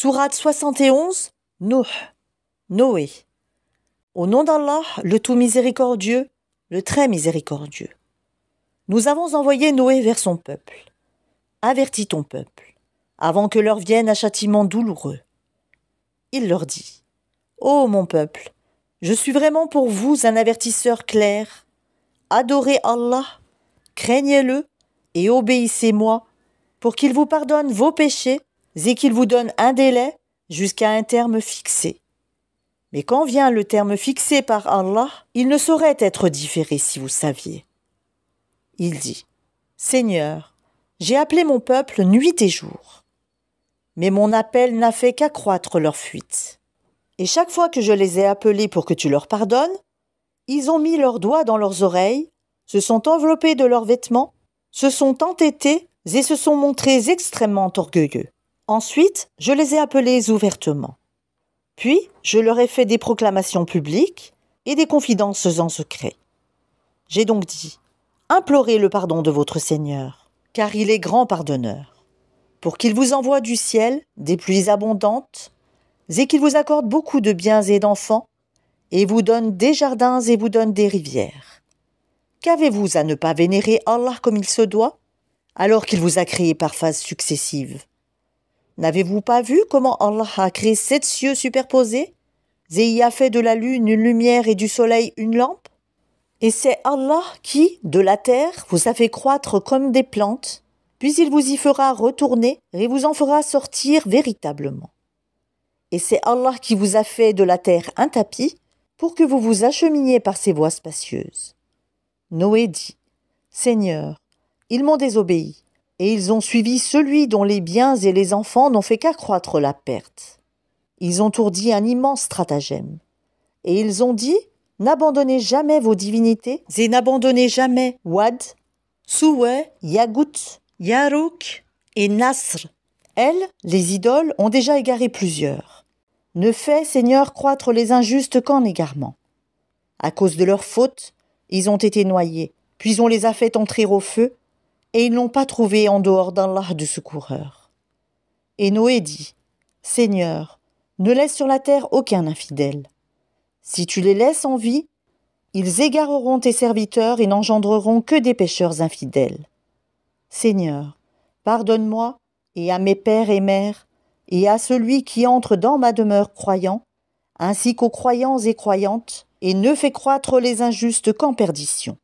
Sourate 71, Nuh, Noé. Au nom d'Allah, le tout miséricordieux, le très miséricordieux. Nous avons envoyé Noé vers son peuple. Avertis ton peuple, avant que leur vienne un châtiment douloureux. Il leur dit, ô mon peuple, je suis vraiment pour vous un avertisseur clair. Adorez Allah, craignez-le et obéissez-moi pour qu'il vous pardonne vos péchés et qu'il vous donne un délai jusqu'à un terme fixé. Mais quand vient le terme fixé par Allah, il ne saurait être différé si vous saviez. Il dit, Seigneur, j'ai appelé mon peuple nuit et jour, mais mon appel n'a fait qu'accroître leur fuite. Et chaque fois que je les ai appelés pour que tu leur pardonnes, ils ont mis leurs doigts dans leurs oreilles, se sont enveloppés de leurs vêtements, se sont entêtés et se sont montrés extrêmement orgueilleux. Ensuite, je les ai appelés ouvertement. Puis, je leur ai fait des proclamations publiques et des confidences en secret. J'ai donc dit, implorez le pardon de votre Seigneur, car il est grand pardonneur, pour qu'il vous envoie du ciel des pluies abondantes, et qu'il vous accorde beaucoup de biens et d'enfants, et vous donne des jardins et vous donne des rivières. Qu'avez-vous à ne pas vénérer Allah comme il se doit, alors qu'il vous a créé par phases successives? N'avez-vous pas vu comment Allah a créé 7 cieux superposés, et y a fait de la lune une lumière et du soleil une lampe? Et c'est Allah qui, de la terre, vous a fait croître comme des plantes, puis il vous y fera retourner et vous en fera sortir véritablement. Et c'est Allah qui vous a fait de la terre un tapis pour que vous vous acheminiez par ses voies spacieuses. Noé dit, Seigneur, ils m'ont désobéi, et ils ont suivi celui dont les biens et les enfants n'ont fait qu'accroître la perte. Ils ont ourdi un immense stratagème, et ils ont dit, n'abandonnez jamais vos divinités, et n'abandonnez jamais Wad, Souweh, Yagout, Yarouk et Nasr. Elles, les idoles, ont déjà égaré plusieurs. Ne fais, Seigneur, croître les injustes qu'en égarement. À cause de leurs fautes, ils ont été noyés, puis on les a fait entrer au feu, et ils n'ont pas trouvé en dehors d'Allah de secoureur. Et Noé dit, Seigneur, ne laisse sur la terre aucun infidèle. Si tu les laisses en vie, ils égareront tes serviteurs et n'engendreront que des pécheurs infidèles. Seigneur, pardonne-moi et à mes pères et mères, et à celui qui entre dans ma demeure croyant, ainsi qu'aux croyants et croyantes, et ne fais croître les injustes qu'en perdition.